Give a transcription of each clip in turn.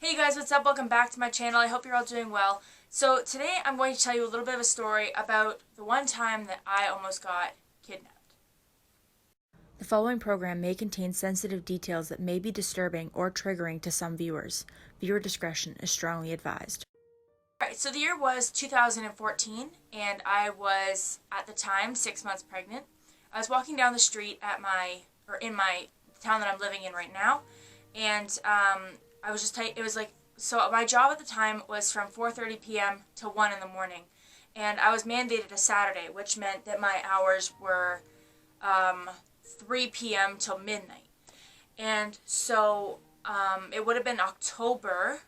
Hey guys, what's up? Welcome back to my channel. I hope you're all doing well. So today I'm going to tell you a little bit of a story about the one time that I almost got kidnapped. The following program may contain sensitive details that may be disturbing or triggering to some viewers. Viewer discretion is strongly advised. Alright, so the year was 2014 and I was at the time 6 months pregnant. I was walking down the street in my town that I'm living in right now, and I was just it was like, so my job at the time was from 4:30 p.m. to 1 in the morning, and I was mandated a Saturday, which meant that my hours were 3 p.m. till midnight. And so it would have been October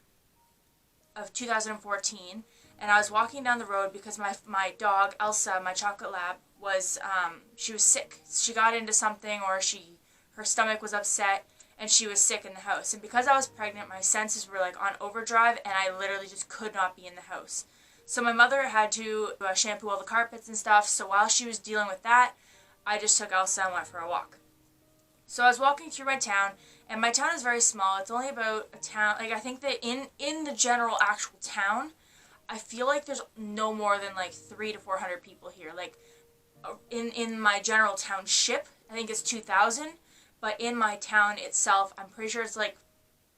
of 2014, and I was walking down the road because my dog Elsa, my chocolate lab, was she was sick. She got into something, or her stomach was upset, and she was sick in the house. And because I was pregnant, my senses were like on overdrive, and I literally just could not be in the house. So my mother had to shampoo all the carpets and stuff. So while she was dealing with that, I just took Elsa and went for a walk. So I was walking through my town, and my town is very small. It's only about a town, like I think that in the general actual town, I feel like there's no more than like 300 to 400 people here. Like in my general township, I think it's 2,000, but in my town itself, I'm pretty sure it's like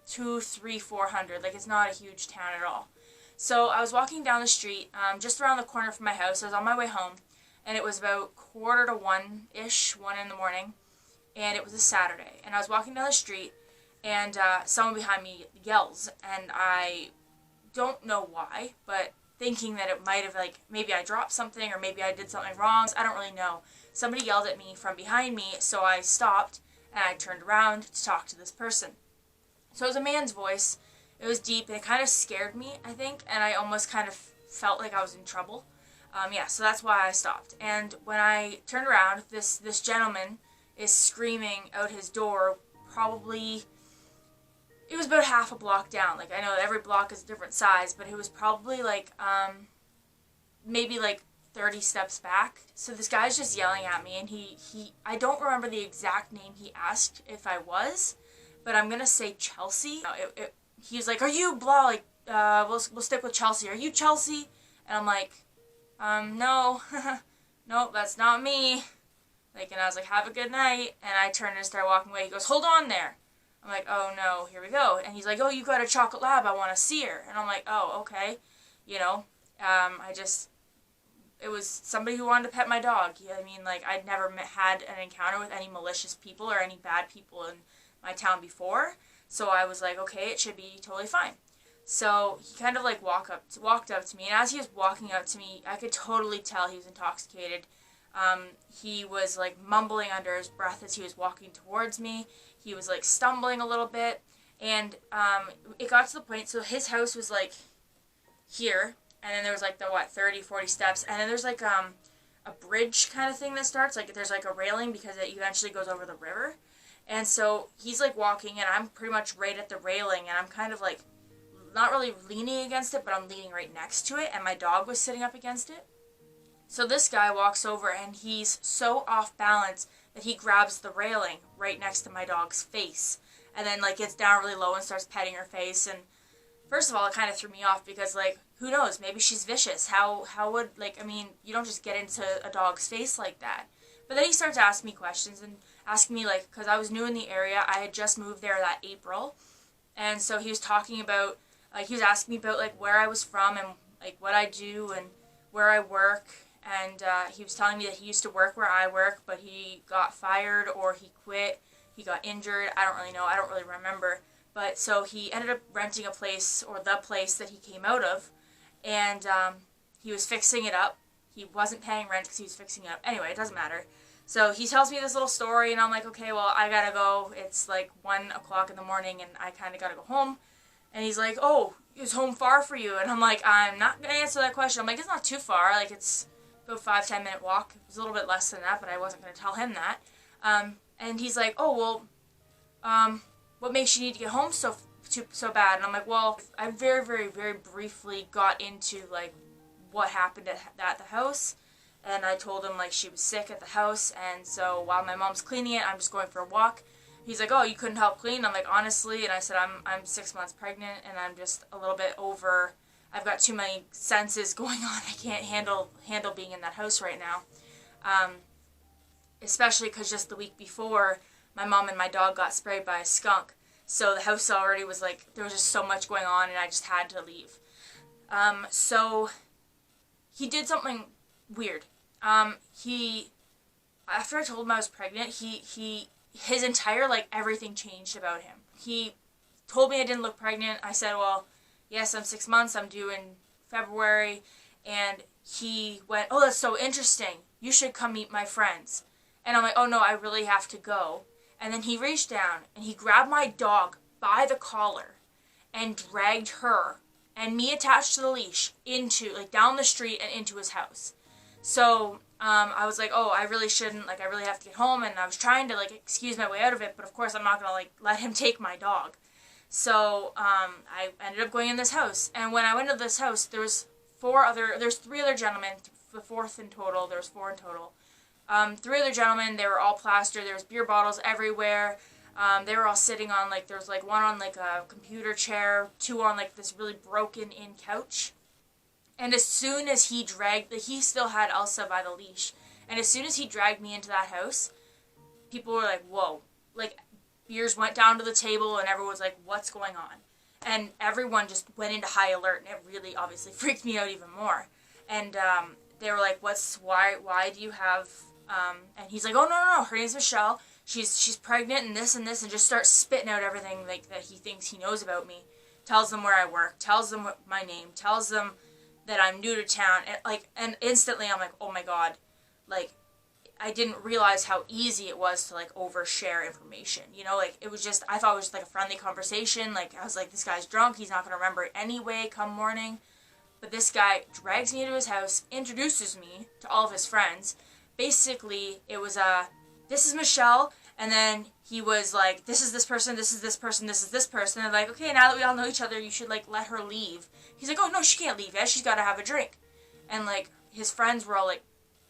2, 3, 400. Like, it's not a huge town at all. So I was walking down the street, just around the corner from my house. I was on my way home, and it was about quarter to 1-ish, 1 in the morning, and it was a Saturday. And I was walking down the street, and someone behind me yells, and I don't know why, but thinking that it might have, like, maybe I dropped something or maybe I did something wrong. I don't really know. Somebody yelled at me from behind me, so I stopped and I turned around to talk to this person. So it was a man's voice. It was deep, and it kind of scared me, I think, and I almost kind of felt like I was in trouble. So that's why I stopped. And when I turned around, this gentleman is screaming out his door, probably, it was about half a block down. Like, I know every block is a different size, but it was probably like, maybe like 30 steps back. So this guy's just yelling at me, and I don't remember the exact name he asked if I was, but I'm gonna say Chelsea. He was like, "Are you blah, like, we'll stick with Chelsea. Are you Chelsea?" And I'm like, no, nope, that's not me. Like, and I was like, "Have a good night," and I turned and started walking away. He goes, "Hold on there." I'm like, "Oh no, here we go." And he's like, "Oh, you got a chocolate lab, I want to see her." And I'm like, "Oh, okay." You know, it was somebody who wanted to pet my dog. I mean, like, I'd never had an encounter with any malicious people or any bad people in my town before. So I was like, okay, it should be totally fine. So he kind of like walked up to me, and as he was walking up to me, I could totally tell he was intoxicated. He was like mumbling under his breath as he was walking towards me. He was like stumbling a little bit, and it got to the point, so his house was like here, and then there was like the 30, 40 steps, and then there's like a bridge kind of thing that starts, like there's like a railing because it eventually goes over the river. And so he's like walking, and I'm pretty much right at the railing, and I'm kind of like not really leaning against it, but I'm leaning right next to it, and my dog was sitting up against it. So this guy walks over, and he's so off balance that he grabs the railing right next to my dog's face, and then like gets down really low and starts petting her face. And first of all, it kind of threw me off because, like, who knows, maybe she's vicious. How would, like, I mean, you don't just get into a dog's face like that. But then he starts asking me questions and asking me, like, because I was new in the area, I had just moved there that April, and so he was talking about, like, he was asking me about, like, where I was from and, like, what I do and where I work, and he was telling me that he used to work where I work, but he got fired or he quit, he got injured, I don't really know, I don't really remember, but so he ended up renting a place, or the place that he came out of, and he was fixing it up. He wasn't paying rent because he was fixing it up. Anyway, it doesn't matter. So he tells me this little story, and I'm like, okay, well, I gotta go. It's like 1 o'clock in the morning, and I kind of gotta go home. And he's like, "Oh, is home far for you?" And I'm like, "I'm not gonna answer that question." I'm like, "It's not too far. Like, it's about 5-10 minute walk." It was a little bit less than that, but I wasn't gonna tell him that. And he's like, "Oh, well, what makes you need to get home so bad?" And I'm like, "Well, I very, very, very briefly got into, like, what happened at the house." And I told him, like, she was sick at the house, and so while my mom's cleaning it, I'm just going for a walk. he's like, oh, you couldn't help clean? I'm like, honestly, and I said, I'm 6 months pregnant, and I'm just a little bit over. I've got too many senses going on. I can't handle being in that house right now. Especially because just the week before, my mom and my dog got sprayed by a skunk. So the house already was like, there was just so much going on, and I just had to leave. So he did something weird. After I told him I was pregnant, his entire, like, everything changed about him. He told me I didn't look pregnant. I said, well, yes, I'm 6 months. I'm due in February. And he went, oh, that's so interesting. You should come meet my friends. And I'm like, oh, no, I really have to go. And then he reached down and he grabbed my dog by the collar and dragged her and me attached to the leash into, like, down the street and into his house. So I was like, oh, I really shouldn't, like, I really have to get home. And I was trying to, like, excuse my way out of it, but of course I'm not going to, like, let him take my dog. So I ended up going in this house. And when I went to this house, there's 3 other gentlemen, the fourth in total, there's 4 in total. 3 other gentlemen, they were all plastered, there was beer bottles everywhere. They were all sitting on, like, there was, like, 1 on, like, a computer chair, 2 on, like, this really broken-in couch. And as soon as he still had Elsa by the leash. And as soon as he dragged me into that house, people were like, whoa. Like, beers went down to the table and everyone was like, what's going on? And everyone just went into high alert, and it really obviously freaked me out even more. And they were like, why do you have, and he's like, oh, no, her name's Michelle. She's pregnant and this, and just starts spitting out everything, like, that he thinks he knows about me. Tells them where I work, tells them my name, tells them that I'm new to town, and instantly I'm like, oh my god, like, I didn't realize how easy it was to, like, overshare information, you know, like, it was just, I thought it was just, like, a friendly conversation, like, I was like, this guy's drunk, he's not going to remember it anyway come morning, but this guy drags me into his house, introduces me to all of his friends. Basically, it was, this is Michelle, and then he was like, this is this person, this is this person, this is this person, and like, okay, now that we all know each other, you should, like, let her leave. He's like, oh, no, she can't leave yet, she's got to have a drink. And, like, his friends were all like,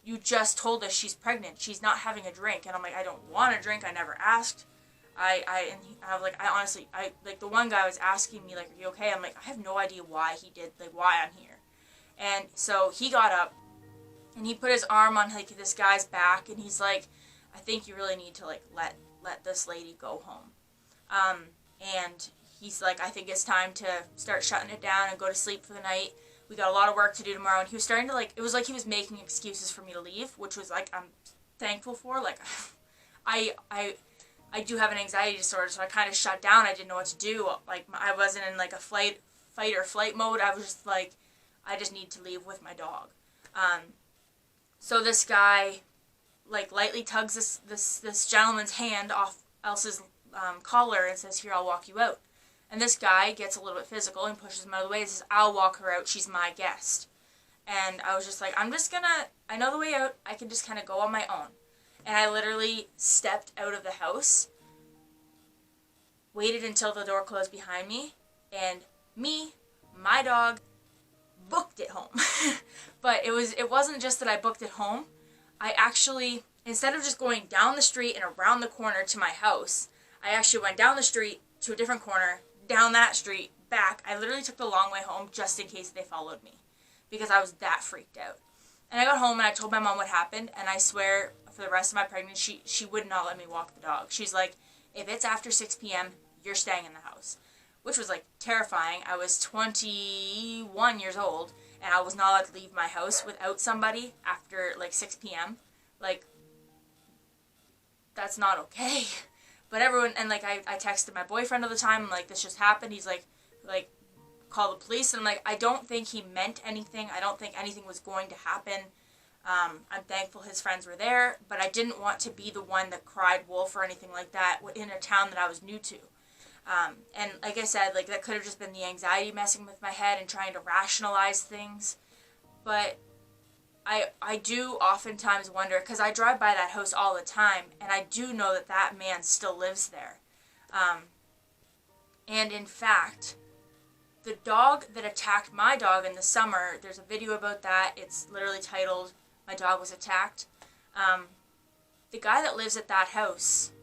you just told us she's pregnant, she's not having a drink. And I'm like, I don't want a drink, I never asked. I honestly, like, the one guy was asking me, like, are you okay? I'm like, I have no idea why he did, like, why I'm here. And so he got up, and he put his arm on, like, this guy's back, and he's like, I think you really need to, like, let this lady go home. And he's like, I think it's time to start shutting it down and go to sleep for the night. We got a lot of work to do tomorrow. And he was starting to, like, it was like he was making excuses for me to leave, which was, like, I'm thankful for. Like, I do have an anxiety disorder, so I kind of shut down. I didn't know what to do. Like, I wasn't in, like, a fight or flight mode. I was just like, I just need to leave with my dog. So this guy, like, lightly tugs this gentleman's hand off Elsa's collar and says, here, I'll walk you out. And this guy gets a little bit physical and pushes him out of the way and says, I'll walk her out, she's my guest. And I was just like, I know the way out, I can just kind of go on my own. And I literally stepped out of the house, waited until the door closed behind me, and my dog, booked it home. But it wasn't just that I booked it home. I actually, instead of just going down the street and around the corner to my house, I actually went down the street to a different corner, down that street, back. I literally took the long way home just in case they followed me, because I was that freaked out. And I got home and I told my mom what happened, and I swear for the rest of my pregnancy, she would not let me walk the dog. She's like, if it's after 6 p.m., you're staying in the house. Which was, like, terrifying. I was 21 years old, and I was not allowed to leave my house without somebody after, like, 6 p.m. Like, that's not okay. But everyone, and, like, I texted my boyfriend at the time, like, this just happened. He's like, call the police. And I'm like, I don't think he meant anything. I don't think anything was going to happen. I'm thankful his friends were there, but I didn't want to be the one that cried wolf or anything like that in a town that I was new to. And like I said, like, that could have just been the anxiety messing with my head and trying to rationalize things. But I do oftentimes wonder, because I drive by that house all the time, and I do know that that man still lives there. And in fact, the dog that attacked my dog in the summer, there's a video about that. It's literally titled, My Dog Was Attacked. The guy that lives at that house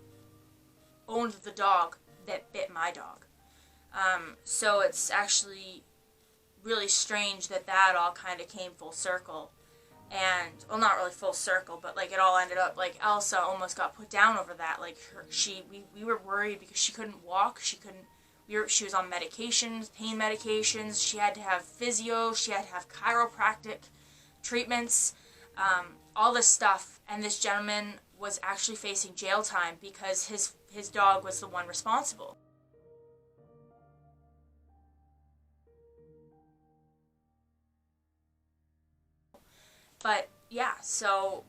owned the dog that bit my dog. So it's actually really strange that that all kind of came full circle. And, well, not really full circle, but, like, it all ended up, like, Elsa almost got put down over that. Like, we were worried because she couldn't walk, she was on medications, pain medications, she had to have physio, she had to have chiropractic treatments, all this stuff, and this gentleman was actually facing jail time because his dog was the one responsible. But yeah, so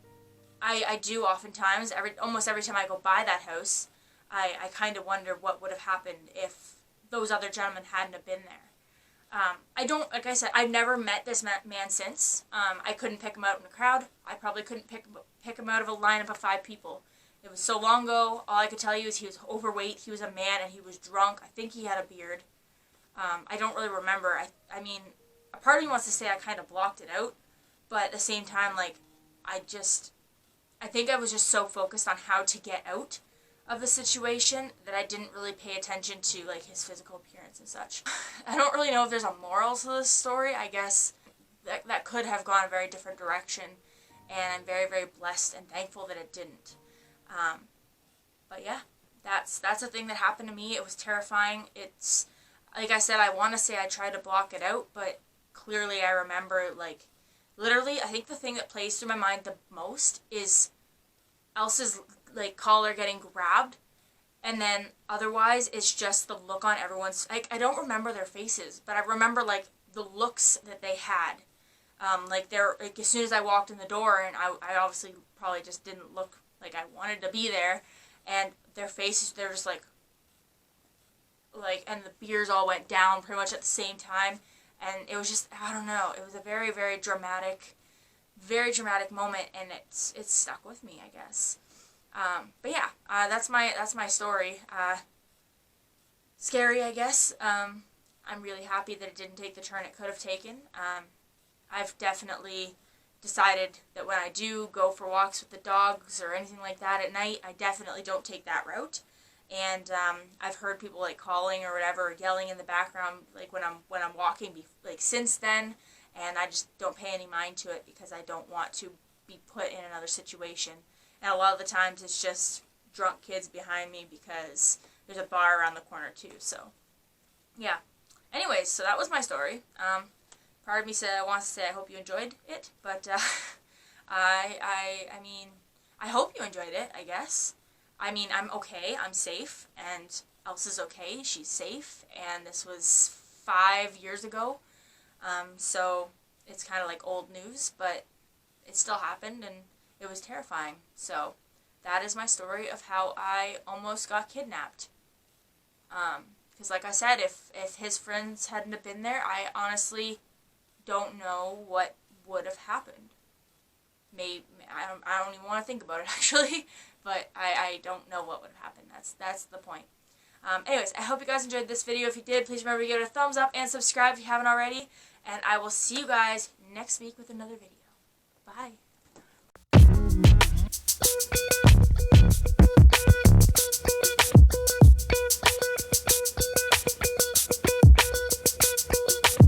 I do oftentimes, almost every time I go by that house, I kind of wonder what would have happened if those other gentlemen hadn't have been there. I don't, like I said, I've never met this man since. I couldn't pick him out in a crowd. I probably couldn't pick him out of a lineup of 5 people. It was so long ago. All I could tell you is he was overweight, he was a man, and he was drunk. I think he had a beard. I don't really remember. I mean, a part of me wants to say I kind of blocked it out, but at the same time, like, I think I was just so focused on how to get out of the situation that I didn't really pay attention to, like, his physical appearance and such. I don't really know if there's a moral to this story. I guess that could have gone a very different direction, and I'm very, very blessed and thankful that it didn't. But yeah, that's a thing that happened to me. It was terrifying. It's, like I said, I want to say I tried to block it out, but clearly I remember, like, literally, I think the thing that plays through my mind the most is Elsa's, like, collar getting grabbed, and then otherwise it's just the look on everyone's, like, I don't remember their faces, but I remember, like, the looks that they had. Like, as soon as I walked in the door, and I obviously probably just didn't look like I wanted to be there, and their faces, they're just like, and the beers all went down pretty much at the same time. And it was just, I don't know, it was a very, very dramatic moment, and it's stuck with me, I guess. But yeah, that's my story. Scary, I guess. I'm really happy that it didn't take the turn it could have taken. I've definitely decided that when I do go for walks with the dogs or anything like that at night, I definitely don't take that route. And I've heard people, like, calling or whatever, yelling in the background, like, when I'm walking, like, since then, and I just don't pay any mind to it because I don't want to be put in another situation. And a lot of the times it's just drunk kids behind me because there's a bar around the corner too. So yeah. Anyways, so that was my story. Part of me wants to say I hope you enjoyed it, but I mean, I hope you enjoyed it, I guess. I mean, I'm okay, I'm safe, and Elsa's okay, she's safe, and this was 5 years ago, so it's kind of like old news, but it still happened, and it was terrifying. So that is my story of how I almost got kidnapped. Because like I said, if his friends hadn't have been there, I honestly don't know what would have happened. Maybe I don't even want to think about it, actually, but I don't know what would have happened. That's the point. Anyways, I hope you guys enjoyed this video. If you did, please remember to give it a thumbs up and subscribe if you haven't already. And I will see you guys next week with another video. Bye.